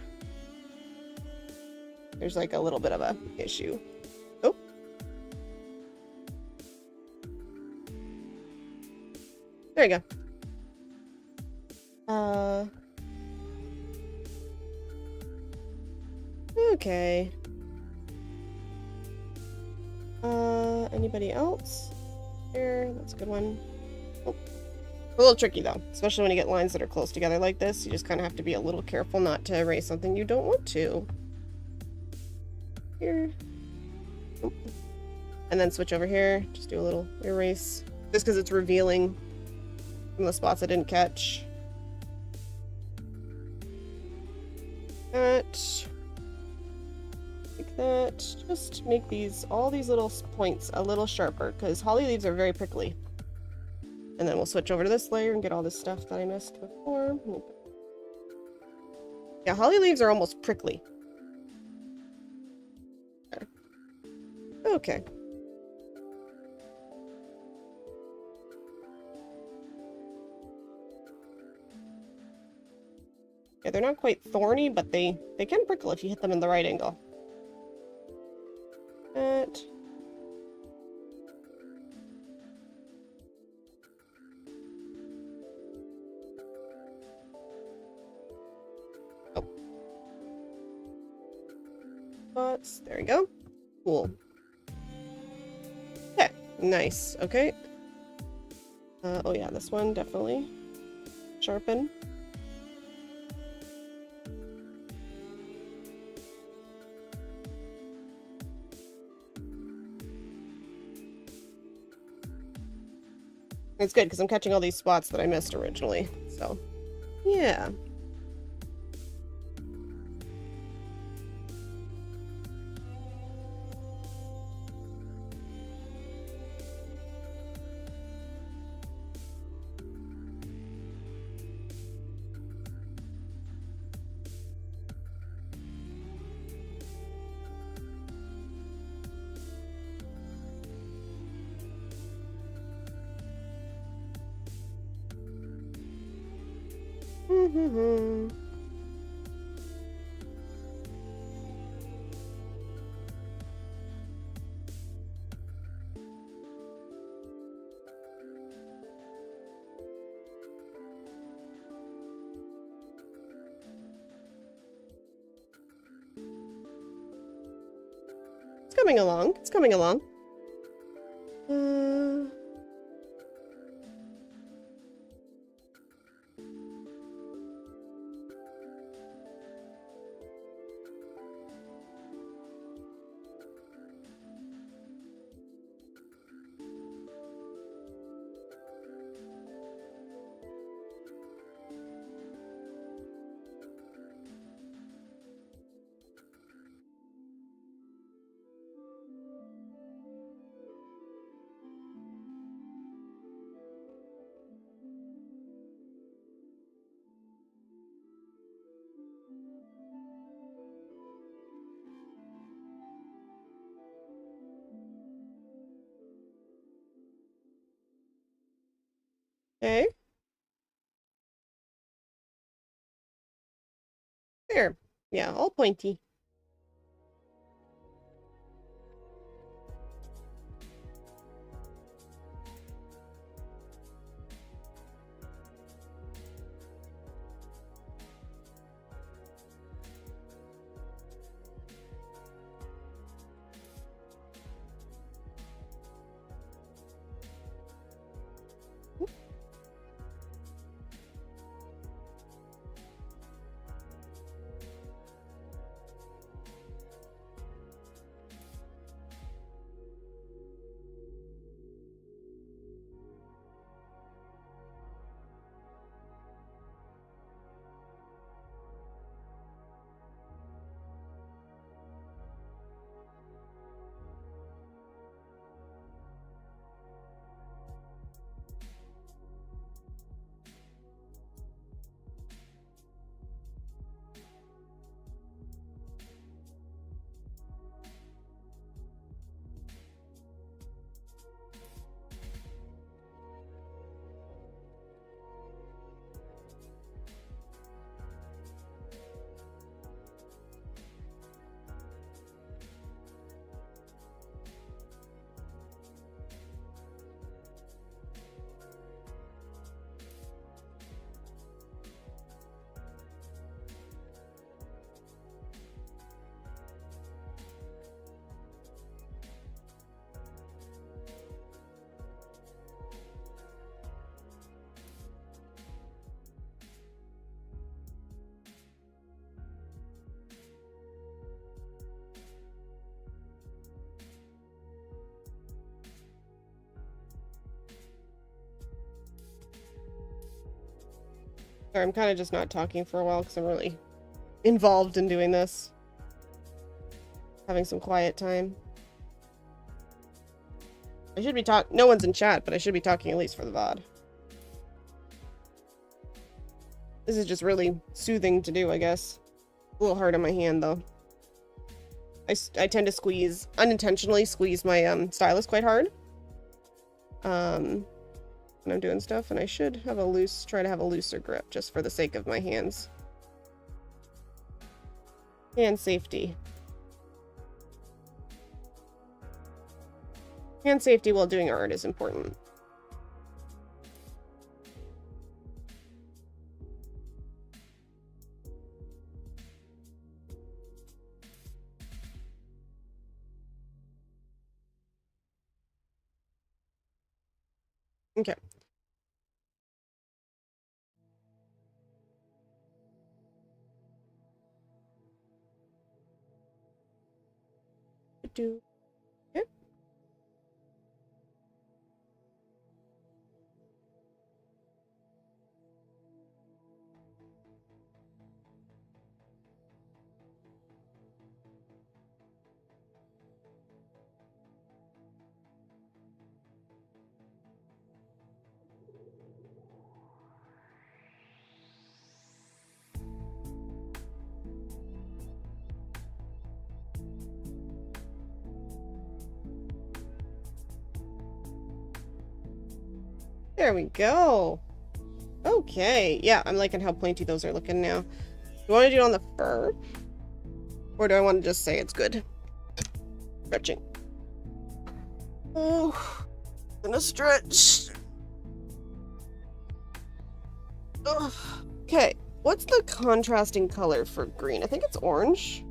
there's like a little bit of a issue. Oh. There you go. Okay. Anybody else? There, that's a good one. Oh. A little tricky though, especially when you get lines that are close together like this. You just kind of have to be a little careful not to erase something you don't want to. Here. Oh. And then switch over here. Just do a little erase. Just because it's revealing from the spots I didn't catch. That. Like that. Just make these, all these little points a little sharper, because holly leaves are very prickly. And then we'll switch over to this layer and get all this stuff that I missed before. Yeah, holly leaves are almost prickly. There. Okay. Yeah, they're not quite thorny, but they can prickle if you hit them in the right angle. That. Oh. Spots. There we go. Cool. Okay. Nice. Okay. Oh yeah, this one definitely. Sharpen. It's good because I'm catching all these spots that I missed originally, so yeah. It's coming along. It's coming along. Okay. There. Yeah, all pointy. Sorry, I'm kind of just not talking for a while because I'm really involved in doing this. Having some quiet time. I should be no one's in chat, but I should be talking at least for the VOD. This is just really soothing to do, I guess. A little hard on my hand, though. I tend to unintentionally squeeze my stylus quite hard. When I'm doing stuff, and I should have try to have a looser grip just for the sake of my hands. Hand safety. Hand safety while doing art is important. Okay. Okay. There we go. Okay, yeah, I'm liking how pointy those are looking now. Do you want to do it on the fur? Or do I want to just say it's good? Stretching. Oh, gonna stretch. Ugh. Okay, what's the contrasting color for green? I think it's orange.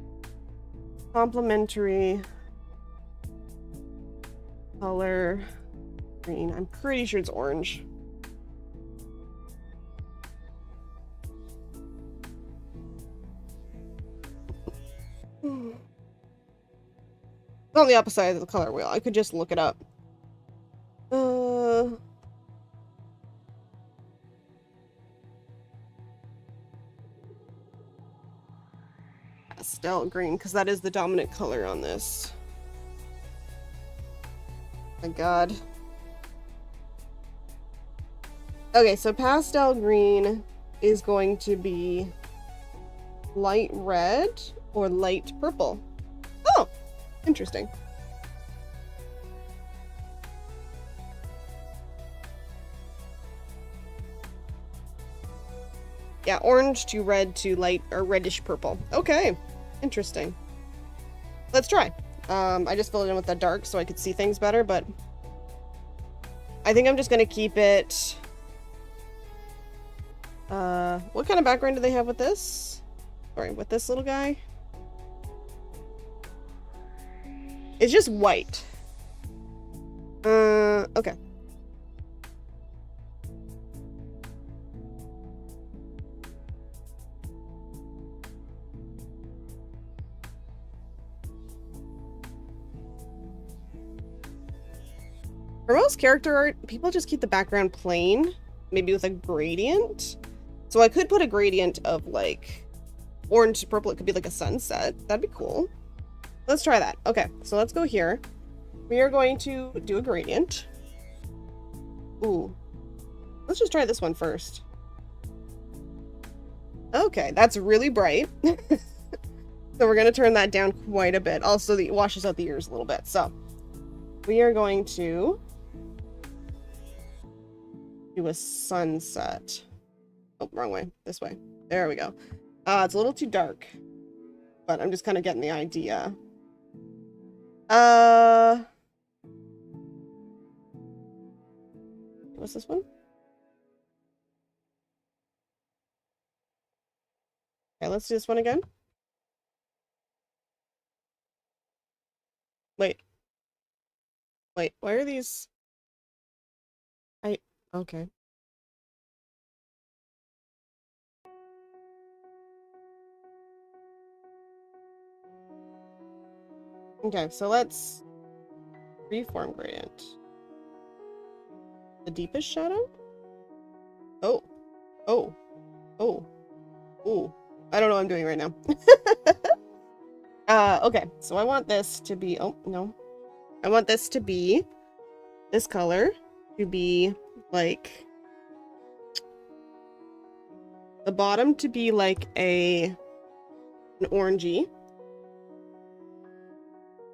Complementary color green. I'm pretty sure it's orange. It's on the opposite side of the color wheel. I could just look it up. Pastel green, because that is the dominant color on this. My god. Okay, so pastel green is going to be light red or light purple. Oh, interesting. Yeah, orange to red to light or reddish purple. Okay, interesting. Let's try. I just filled it in with the dark so I could see things better, but I think I'm just gonna keep it. What kind of background do they have with this? Sorry, with this little guy? It's just white. Okay. For most character art, people just keep the background plain, maybe with a gradient. So I could put a gradient of like orange to purple. It could be like a sunset. That'd be cool. Let's try that. Okay, so let's go here. We are going to do a gradient. Ooh. Let's just try this one first. Okay, that's really bright. So we're going to turn that down quite a bit. Also, it washes out the ears a little bit. So we are going to do a sunset. Oh, wrong way. This way. There we go. It's a little too dark, but I'm just kind of getting the idea. What's this one? Okay, let's do this one again. Wait. Wait, why are these? Okay. Okay, so let's reform gradient. The deepest shadow? Oh. Oh. Oh. Oh. I don't know what I'm doing right now. Okay, so I want this to be, oh, no. I want this to be, this color to be like, the bottom to be like an orangey.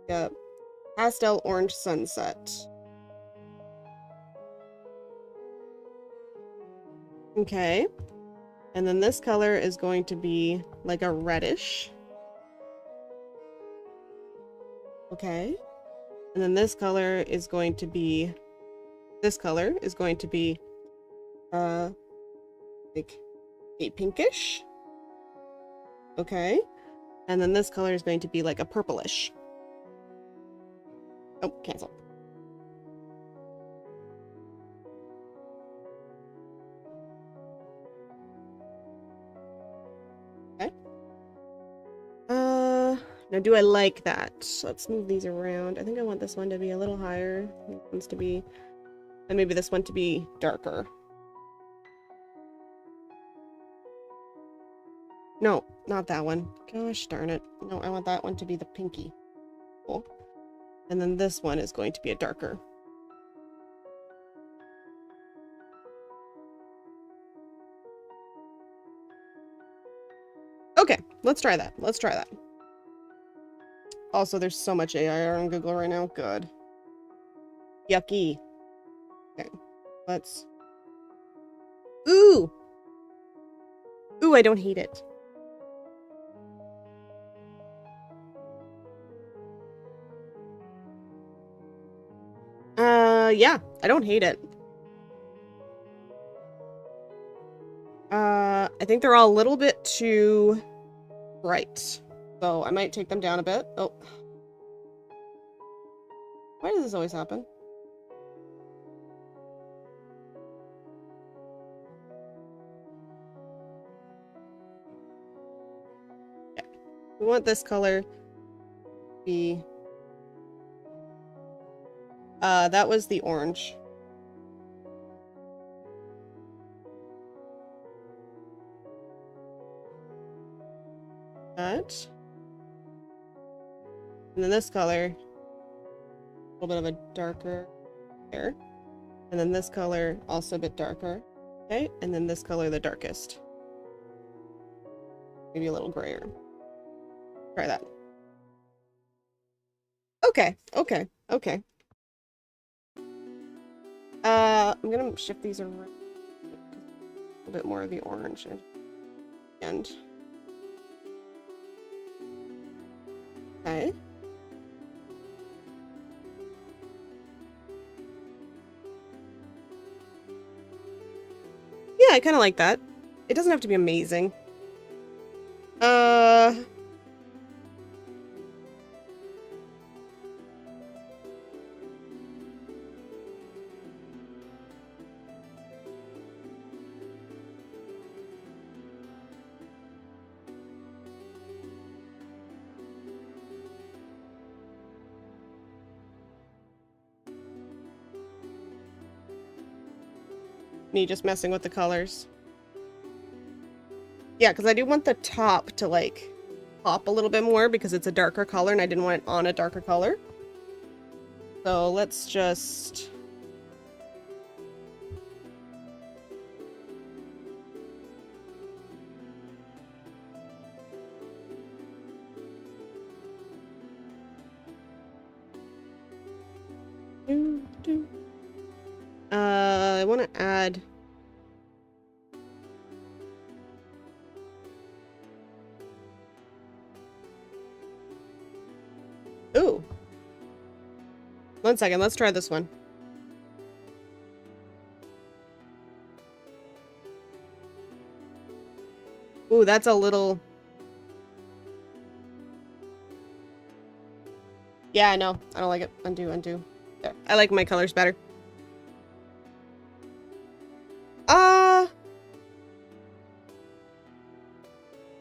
Yeah, pastel orange sunset. Okay. And then this color is going to be like a reddish. Okay. And then this color is going to be, like a pinkish. Okay. And then this color is going to be like a purplish. Oh, cancel. Okay. Now do I like that? Let's move these around. I think I want this one to be a little higher. This one's to be, and maybe this one to be darker. No, not that one. Gosh darn it. No, I want that one to be the pinky. Cool. And then this one is going to be a darker. Okay, let's try that. Let's try that. Also, there's so much AI on Google right now. Good. Yucky. Okay, let's... Ooh! Ooh, I don't hate it. Yeah, I don't hate it. I think they're all a little bit too bright. So I might take them down a bit. Oh. Why does this always happen? Okay. We want this color to be... that was the orange. That. And then this color, a little bit of a darker there. And then this color, also a bit darker. Okay, and then this color, the darkest. Maybe a little grayer. Try that. Okay, okay, okay. I'm gonna shift these around a bit more of the orange. And okay. Yeah, I kind of like that. It doesn't have to be amazing. Me just messing with the colors. Yeah, because I do want the top to, like, pop a little bit more because it's a darker color and I didn't want it on a darker color. So let's just... I want to add... Ooh. 1 second, let's try this one. Ooh, that's a little... Yeah, I know. I don't like it. Undo, undo. There. I like my colors better.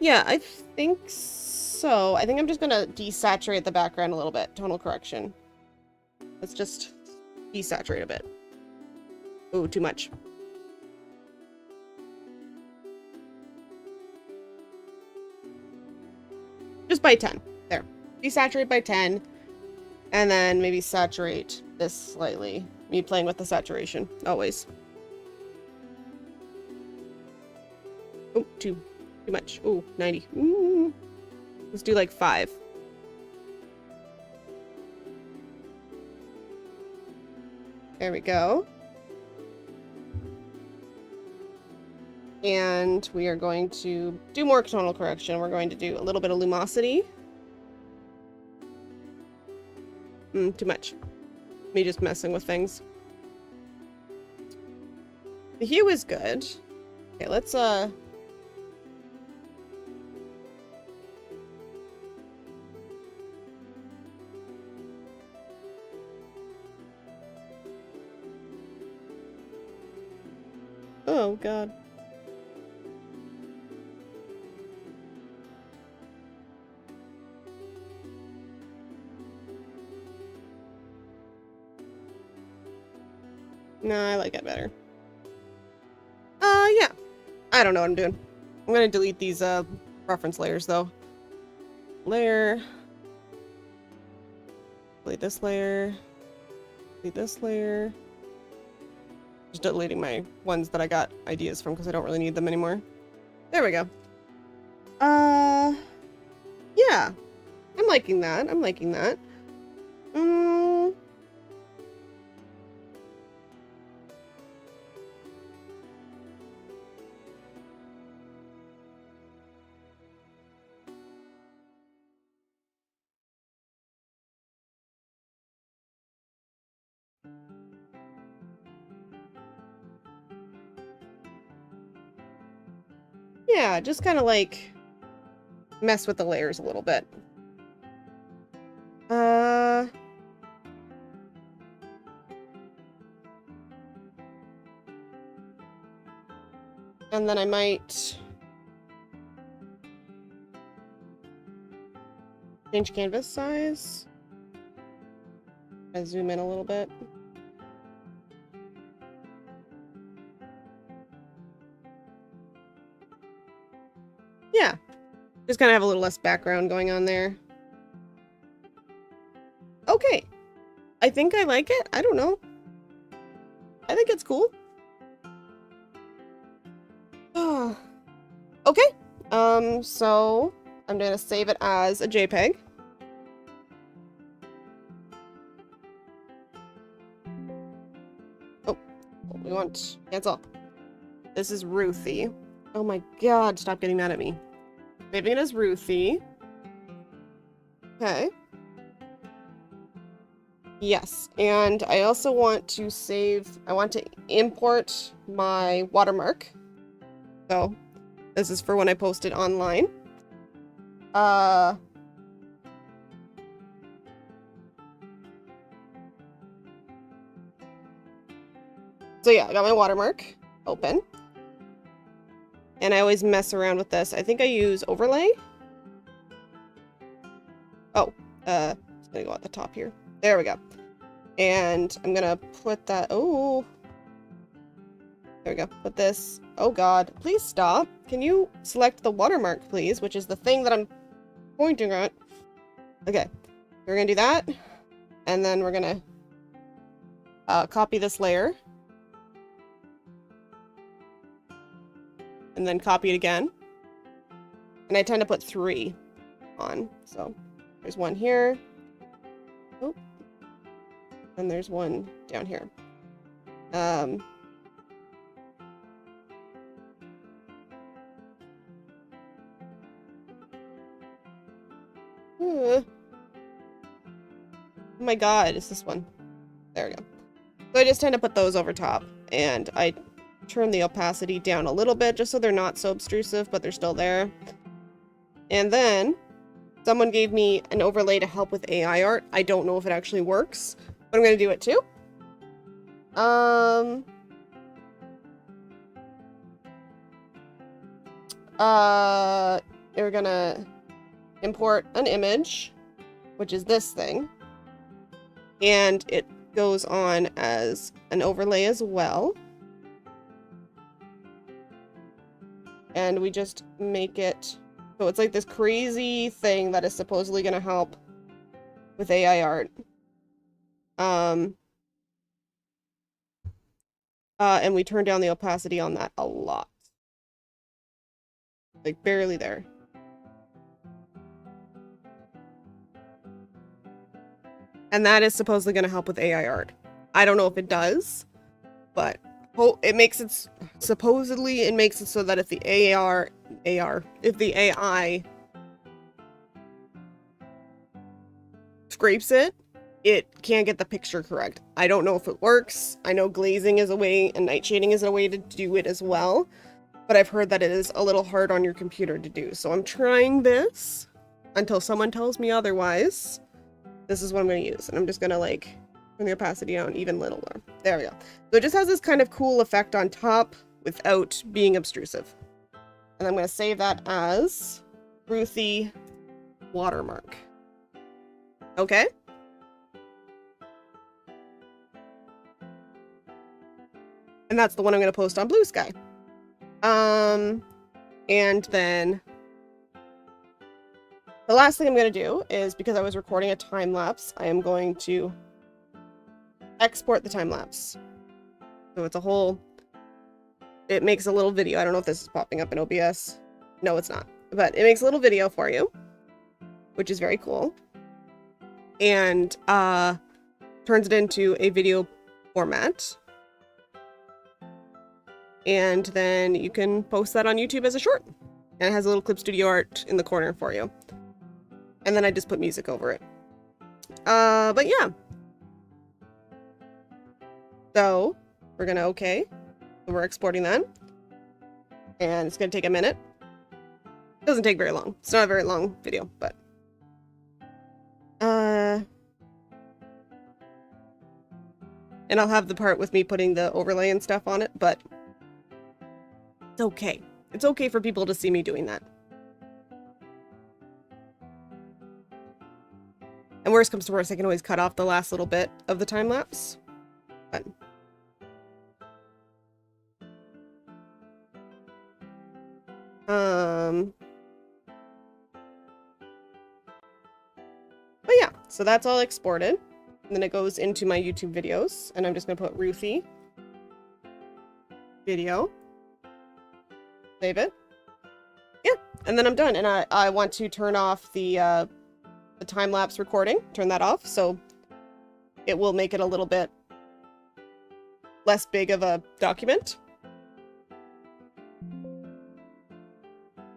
Yeah, I think so. I think I'm just gonna desaturate the background a little bit. Tonal correction. Let's just desaturate a bit. Ooh, too much. Just by 10. There. Desaturate by 10. And then maybe saturate this slightly. Me playing with the saturation. Always. Oh, too much. Ooh, 90. Ooh. Let's do like 5. There we go. And we are going to do more tonal correction. We're going to do a little bit of lumosity. Too much. Me just messing with things. The hue is good. Okay, let's oh god. No, I like it better. Yeah. I don't know what I'm doing. I'm gonna delete these reference layers though. Layer. Delete this layer. Delete this layer. Just deleting my ones that I got ideas from because I don't really need them anymore. There we go. Yeah. I'm liking that. I'm liking that. Yeah, just kind of like mess with the layers a little bit. And then I might change canvas size. I zoom in a little bit. Yeah, just kind of have a little less background going on there. Okay, I think I like it. I don't know. I think it's cool. Okay, so I'm gonna save it as a JPEG. Oh, we want cancel. This is Ruthie. Oh my god, stop getting mad at me. Saving it as Ruthie. Okay. Yes, and I also want to I want to import my watermark. So, this is for when I post it online. So yeah, I got my watermark open. And I always mess around with this. I think I use overlay. Oh, it's gonna go at the top here. There we go. And I'm gonna put that, oh. There we go, put this, oh god, please stop. Can you select the watermark, please? Which is the thing that I'm pointing at. Okay, we're gonna do that. And then we're gonna copy this layer. And then copy it again. And I tend to put 3 on. So there's one here. Oh. And there's one down here. Oh my god, it's this one. There we go. So I just tend to put those over top. And I turn the opacity down a little bit just so they're not so obtrusive, but they're still there. And then someone gave me an overlay to help with AI art. I don't know if it actually works, but I'm going to do it too. We're going to import an image, which is this thing. And it goes on as an overlay as well. And we just make it so it's like this crazy thing that is supposedly going to help with AI art. And we turn down the opacity on that a lot. Like barely there. And that is supposedly going to help with AI art. I don't know if it does, but it makes it, supposedly it makes it so that if the if the AI scrapes it, it can't get the picture correct. I don't know if it works. I know glazing is a way and night shading is a way to do it as well, but I've heard that it is a little hard on your computer to do. So I'm trying this until someone tells me otherwise. This is what I'm going to use, and I'm just going to like turn the opacity down even littler. There we go. So it just has this kind of cool effect on top without being obtrusive. And I'm going to save that as Ruthie watermark. Okay. And that's the one I'm going to post on Blue Sky. And then the last thing I'm going to do is, because I was recording a time lapse, I am going to export the time lapse. So it's a whole, it makes a little video. I don't know if this is popping up in OBS. No, it's not. But it makes a little video for you, which is very cool. And turns it into a video format. And then you can post that on YouTube as a short. And it has a little Clip Studio art in the corner for you. And then I just put music over it. But yeah. So we're gonna okay. So we're exporting that. And it's gonna take a minute. It doesn't take very long. It's not a very long video, but and I'll have the part with me putting the overlay and stuff on it, but it's okay. It's okay for people to see me doing that. And worst comes to worst, I can always cut off the last little bit of the time lapse. But yeah, so that's all exported. And then it goes into my YouTube videos, and I'm just gonna put Ruthie video. Save it. Yeah, and then I'm done. And I want to turn off the time-lapse recording. Turn that off, so it will make it a little bit less big of a document.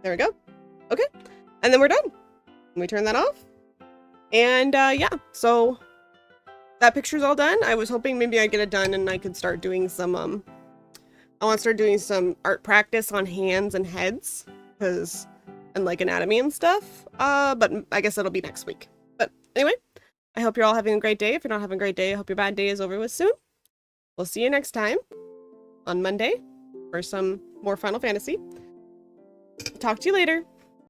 There we go. Okay. And then we're done. We turn that off. And yeah, so that picture's all done. I was hoping maybe I'd get it done and I could start doing some, I want to start doing some art practice on hands and heads, and like anatomy and stuff. But I guess that'll be next week. But anyway, I hope you're all having a great day. If you're not having a great day, I hope your bad day is over with soon. We'll see you next time on Monday for some more Final Fantasy. Talk to you later.